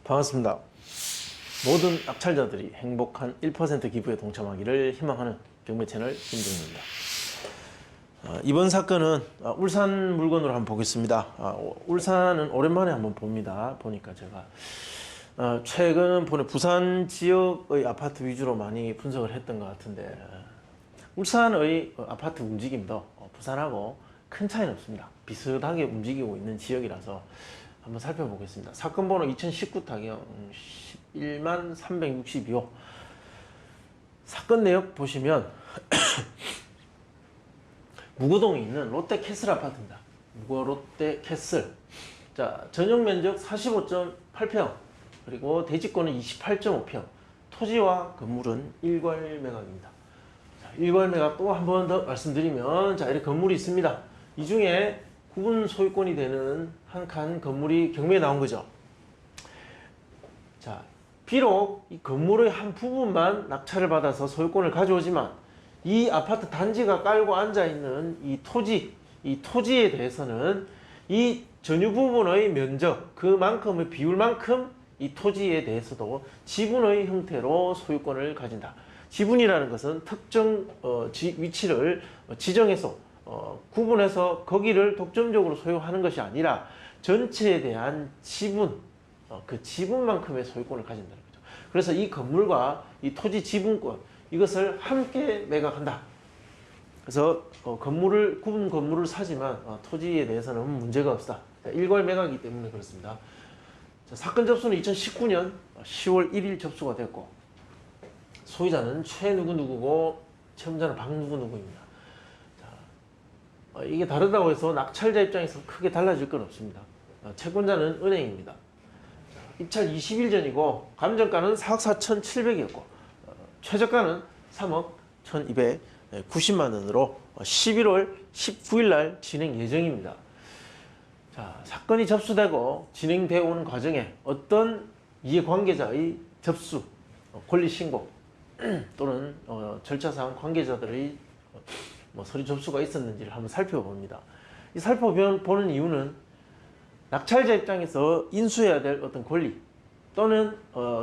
반갑습니다. 모든 낙찰자들이 행복한 1% 기부에 동참하기를 희망하는 경매 채널 김동입니다. 이번 사건은 울산 물건으로 한번 보겠습니다. 울산은 오랜만에 한번 봅니다. 보니까 제가 최근 보내 부산 지역의 아파트 위주로 많이 분석을 했던 것 같은데, 울산의 아파트 움직임도 부산하고 큰 차이는 없습니다. 비슷하게 움직이고 있는 지역이라서 한번 살펴보겠습니다. 사건 번호 2019 타경 11만 362호. 사건 내역 보시면 무구동에 있는 롯데캐슬 아파트입니다. 롯데캐슬. 자, 전용 면적 45.8평, 그리고 대지권은 28.5평, 토지와 건물은 일괄매각입니다. 자, 일괄매각 또 한 번 더 말씀드리면, 자, 이렇게 건물이 있습니다. 이 중에 구분 소유권이 되는 한 칸 건물이 경매에 나온 거죠. 자, 비록 이 건물의 한 부분만 낙찰을 받아서 소유권을 가져오지만, 이 아파트 단지가 깔고 앉아있는 이 토지에 대해서는 이 전유 부분의 면적, 그만큼의 비율만큼 이 토지에 대해서도 지분의 형태로 소유권을 가진다. 지분이라는 것은 특정 위치를 지정해서 구분해서 거기를 독점적으로 소유하는 것이 아니라 전체에 대한 지분, 그 지분만큼의 소유권을 가진다는 거죠. 그래서 이 건물과 이 토지 지분권, 이것을 함께 매각한다. 그래서 구분 건물을 사지만 토지에 대해서는 문제가 없다. 일괄 매각이기 때문에 그렇습니다. 자, 사건 접수는 2019년 10월 1일 접수가 됐고, 소유자는 최 누구누구고 채무자는 박 누구누구입니다. 이게 다르다고 해서 낙찰자 입장에서 크게 달라질 건 없습니다. 채권자는 은행입니다. 입찰 20일 전이고 감정가는 4억 4,700이었고 최저가는 3억 1,290만 원으로 11월 19일 날 진행 예정입니다. 자, 사건이 접수되고 진행되어 오는 과정에 어떤 이해관계자의 접수, 권리신고 또는 절차상 관계자들의 서류 접수가 있었는지를 한번 살펴봅니다. 이 살펴보는 이유는 낙찰자 입장에서 인수해야 될 어떤 권리 또는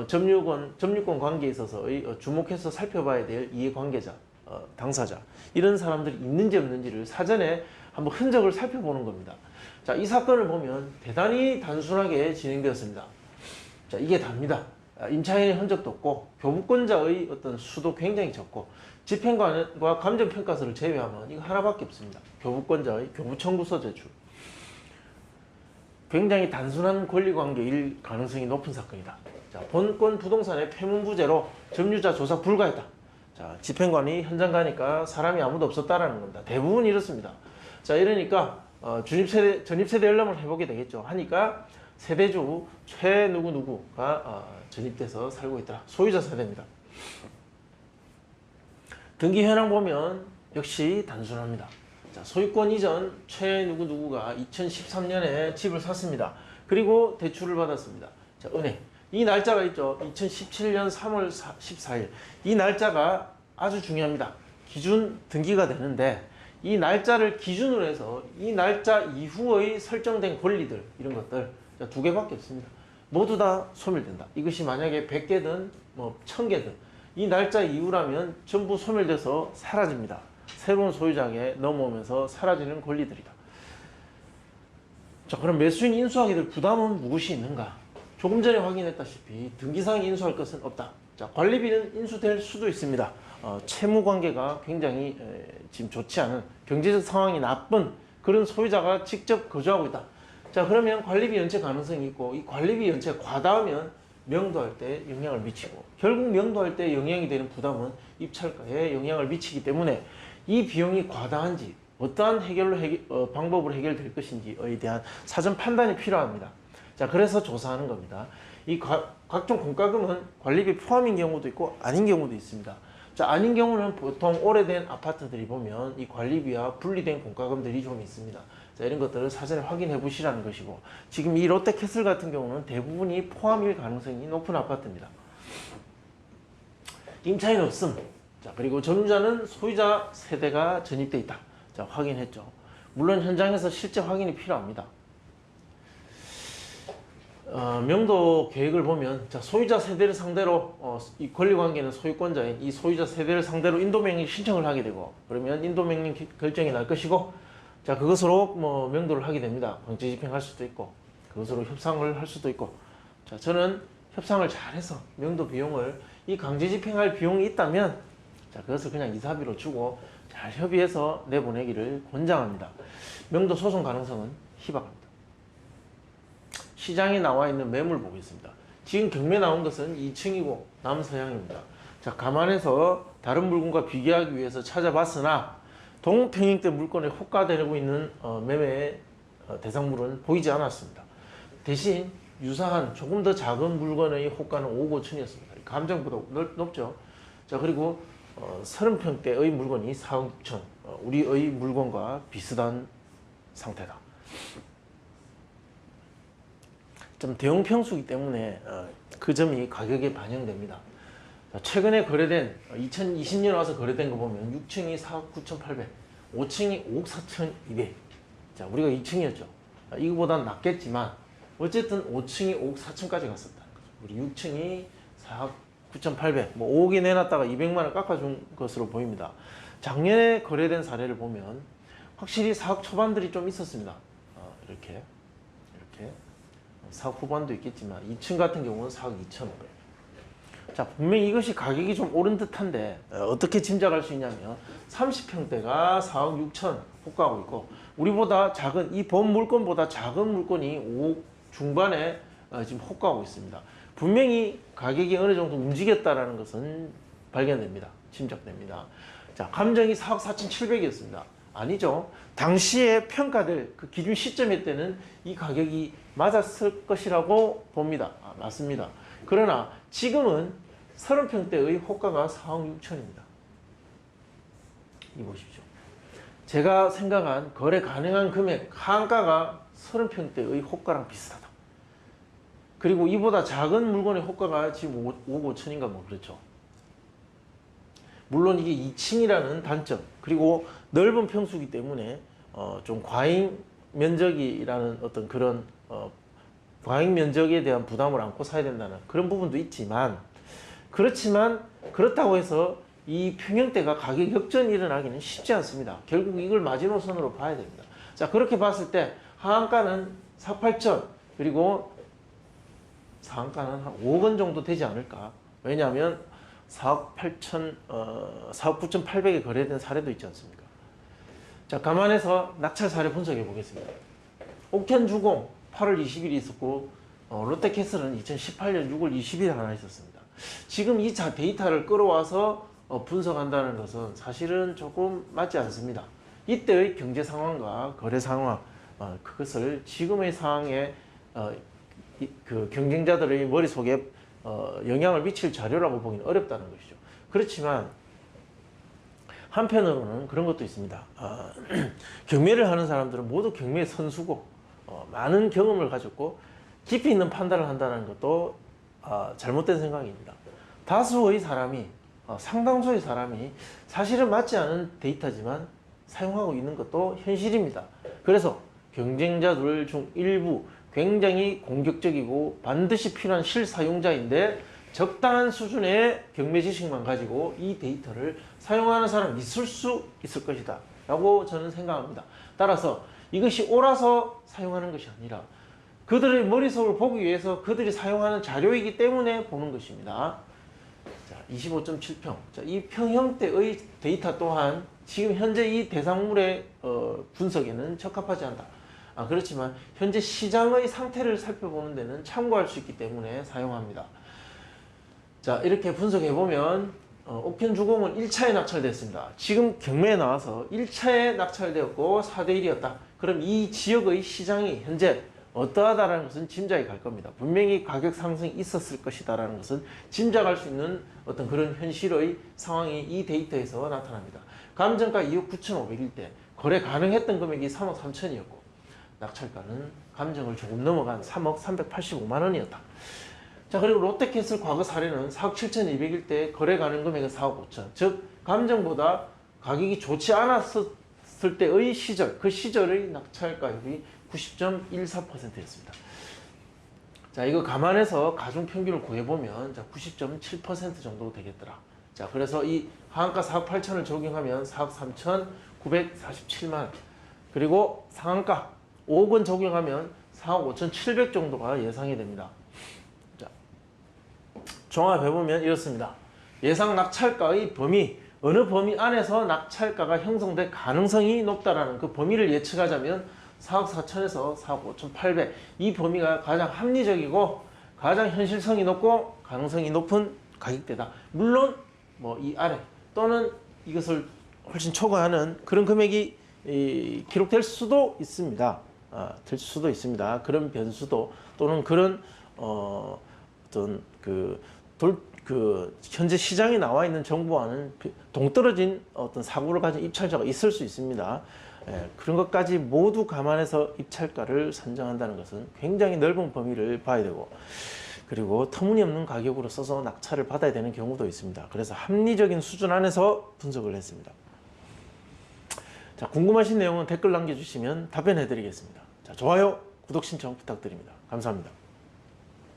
점유권 관계에 있어서의 주목해서 살펴봐야 될 이해관계자, 당사자, 이런 사람들이 있는지 없는지를 사전에 한번 흔적을 살펴보는 겁니다. 자, 이 사건을 보면 대단히 단순하게 진행되었습니다. 자, 이게 답니다. 임차인의 흔적도 없고 교부권자의 어떤 수도 굉장히 적고 집행관과 감정평가서를 제외하면 이거 하나밖에 없습니다. 교부권자의 교부청구서 제출. 굉장히 단순한 권리관계일 가능성이 높은 사건이다. 자, 본권 부동산의 폐문부재로 점유자 조사 불가했다. 자, 집행관이 현장 가니까 사람이 아무도 없었다라는 겁니다. 대부분 이렇습니다. 자, 이러니까 전입세대 열람을 해보게 되겠죠. 하니까 세대주 최 누구누구가 전입돼서 살고 있더라. 소유자 세대입니다. 등기 현황 보면 역시 단순합니다. 자, 소유권 이전 최 누구누구가 2013년에 집을 샀습니다. 그리고 대출을 받았습니다. 자, 은행. 이 날짜가 있죠. 2017년 3월 14일. 이 날짜가 아주 중요합니다. 기준 등기가 되는데, 이 날짜를 기준으로 해서 이 날짜 이후의 설정된 권리들, 이런 것들 두 개밖에 없습니다. 모두 다 소멸된다. 이것이 만약에 100개든 1000개든 이 날짜 이후라면 전부 소멸돼서 사라집니다. 새로운 소유자에게 넘어오면서 사라지는 권리들이다. 자, 그럼 매수인 인수하게 될 부담은 무엇이 있는가? 조금 전에 확인했다시피 등기상 인수할 것은 없다. 자, 관리비는 인수될 수도 있습니다. 채무관계가 굉장히 지금 좋지 않은, 경제적 상황이 나쁜 그런 소유자가 직접 거주하고 있다. 자, 그러면 관리비 연체 가능성이 있고, 이 관리비 연체가 과다하면 명도할 때 영향을 미치고, 결국 명도할 때 영향이 되는 부담은 입찰가에 영향을 미치기 때문에 이 비용이 과다한지 어떠한 방법으로 해결될 것인지에 대한 사전 판단이 필요합니다. 자, 그래서 조사하는 겁니다. 이 각종 공과금은 관리비 포함인 경우도 있고 아닌 경우도 있습니다. 자, 아닌 경우는 보통 오래된 아파트들이 보면 이 관리비와 분리된 공과금들이 좀 있습니다. 자, 이런 것들을 사전에 확인해 보시라는 것이고, 지금 이 롯데캐슬 같은 경우는 대부분이 포함일 가능성이 높은 아파트입니다. 임차인 없음. 자, 그리고 점유자는 소유자 세대가 전입돼 있다. 자, 확인했죠. 물론 현장에서 실제 확인이 필요합니다. 명도 계획을 보면 자, 소유자 세대를 상대로 이 권리관계는 소유권자인 이 소유자 세대를 상대로 인도명령 신청을 하게 되고 그러면 인도명령 결정이 날 것이고 자 그것으로 뭐 명도를 하게 됩니다. 강제 집행할 수도 있고 그것으로 협상을 할 수도 있고 자 저는 협상을 잘해서 명도 비용을 이 강제 집행할 비용이 있다면 자 그것을 그냥 이사비로 주고 잘 협의해서 내보내기를 권장합니다. 명도 소송 가능성은 희박합니다. 시장에 나와 있는 매물 보겠습니다. 지금 경매 나온 것은 2층이고 남서향입니다. 자 감안해서 다른 물건과 비교하기 위해서 찾아봤으나 동평형대 물건에 호가되고 있는 매매 대상물은 보이지 않았습니다. 대신 유사한 조금 더 작은 물건의 호가는 5억 5천이었습니다. 감정보다 높죠. 자 그리고 30평대의 물건이 4억 6천 우리의 물건과 비슷한 상태다. 좀 대형 평수이기 때문에 그 점이 가격에 반영됩니다. 자, 최근에 거래된 2020년 와서 거래된 거 보면 6층이 4억 9,800, 5층이 5억 4,200. 자 우리가 2층이었죠. 이거보단 낫겠지만 어쨌든 5층이 5억 4천까지 갔었다는 거죠. 우리 6층이 4억 9,800, 뭐 5억이 내놨다가 200만 원 깎아준 것으로 보입니다. 작년에 거래된 사례를 보면 확실히 4억 초반들이 좀 있었습니다. 이렇게 4억 후반도 있겠지만 2층 같은 경우는 4억 2천. 자 분명히 이것이 가격이 좀 오른 듯한데 어떻게 짐작할 수 있냐면 30평대가 4억 6천 호가하고 있고 우리보다 작은 이 본 물건보다 작은 물건이 5억 중반에 지금 호가하고 있습니다. 분명히 가격이 어느 정도 움직였다라는 것은 발견됩니다. 짐작됩니다. 자 감정이 4억 4,700이었습니다. 아니죠. 당시에 평가될 그 기준 시점에 때는 이 가격이 맞았을 것이라고 봅니다. 맞습니다. 그러나 지금은 30평대의 호가가 4억 6천입니다. 이 보십시오. 제가 생각한 거래 가능한 금액 한가가 30평대의 호가랑 비슷하다. 그리고 이보다 작은 물건의 호가가 지금 5억 5천인가 뭐 그렇죠. 물론 이게 2층이라는 단점 그리고 넓은 평수이기 때문에 좀 과잉 면적이라는 어떤 그런 과잉 면적에 대한 부담을 안고 사야 된다는 그런 부분도 있지만 그렇다고 해서 이 평형대가 가격 역전이 일어나기는 쉽지 않습니다. 결국 이걸 마지노선으로 봐야 됩니다. 자 그렇게 봤을 때 하한가는 4억 8천 그리고 상한가는 한 5억 원 정도 되지 않을까. 왜냐하면 4억 8천, 4억 9,800에 거래된 사례도 있지 않습니까? 자, 감안해서 낙찰 사례 분석해 보겠습니다. 옥현주공 8월 20일이 있었고, 롯데캐슬은 2018년 6월 20일에 하나 있었습니다. 지금 이 데이터를 끌어와서 분석한다는 것은 사실은 조금 맞지 않습니다. 이때의 경제 상황과 거래 상황, 그것을 지금의 상황에 그 경쟁자들의 머릿속에 영향을 미칠 자료라고 보기는 어렵다는 것이죠. 그렇지만 한편으로는 그런 것도 있습니다. 경매를 하는 사람들은 모두 경매 선수고 많은 경험을 가졌고 깊이 있는 판단을 한다는 것도 잘못된 생각입니다. 다수의 사람이 상당수의 사람이 사실은 맞지 않은 데이터지만 사용하고 있는 것도 현실입니다. 그래서 경쟁자들 중 일부 굉장히 공격적이고 반드시 필요한 실사용자인데 적당한 수준의 경매 지식만 가지고 이 데이터를 사용하는 사람이 있을 수 있을 것이다 라고 저는 생각합니다. 따라서 이것이 옳아서 사용하는 것이 아니라 그들의 머릿속을 보기 위해서 그들이 사용하는 자료이기 때문에 보는 것입니다. 자, 25.7평. 자, 이 평형대의 데이터 또한 지금 현재 이 대상물의 분석에는 적합하지 않다. 그렇지만 현재 시장의 상태를 살펴보는 데는 참고할 수 있기 때문에 사용합니다. 자, 이렇게 분석해 보면 옥현주공은 1차에 낙찰됐습니다. 지금 경매에 나와서 1차에 낙찰되었고 4대1이었다. 그럼 이 지역의 시장이 현재 어떠하다라는 것은 짐작이 갈 겁니다. 분명히 가격 상승이 있었을 것이다라는 것은 짐작할 수 있는 어떤 그런 현실의 상황이 이 데이터에서 나타납니다. 감정가 2억 9,500일 때 거래 가능했던 금액이 3억 3천이었고 낙찰가는 감정을 조금 넘어간 3억 385만 원이었다. 자, 그리고 롯데캐슬 과거 사례는 4억 7,200일 때 거래 가능 금액은 4억 5천. 즉 감정보다 가격이 좋지 않았을 때의 시절, 그 시절의 낙찰가율이 90.14%였습니다. 자, 이거 감안해서 가중 평균을 구해보면 90.7% 정도 되겠더라. 자, 그래서 이 하한가 4억 8천을 적용하면 4억 3,947만 원. 그리고 상한가 5억 원 적용하면 4억 5,700 정도가 예상이 됩니다. 자, 종합해보면 이렇습니다. 예상 낙찰가의 범위, 어느 범위 안에서 낙찰가가 형성될 가능성이 높다라는 그 범위를 예측하자면 4억 4천에서 4억 5,800 이 범위가 가장 합리적이고 가장 현실성이 높고 가능성이 높은 가격대다. 물론 뭐 이 아래 또는 이것을 훨씬 초과하는 그런 금액이 기록될 수도 있습니다. 될 수도 있습니다. 그런 변수도 또는 그런 어떤 그 현재 시장에 나와 있는 정보와는 동떨어진 어떤 사고를 가진 입찰자가 있을 수 있습니다. 그런 것까지 모두 감안해서 입찰가를 선정한다는 것은 굉장히 넓은 범위를 봐야 되고, 그리고 터무니없는 가격으로 써서 낙찰을 받아야 되는 경우도 있습니다. 그래서 합리적인 수준 안에서 분석을 했습니다. 자, 궁금하신 내용은 댓글 남겨주시면 답변해 드리겠습니다. 자, 좋아요, 구독 신청 부탁드립니다. 감사합니다.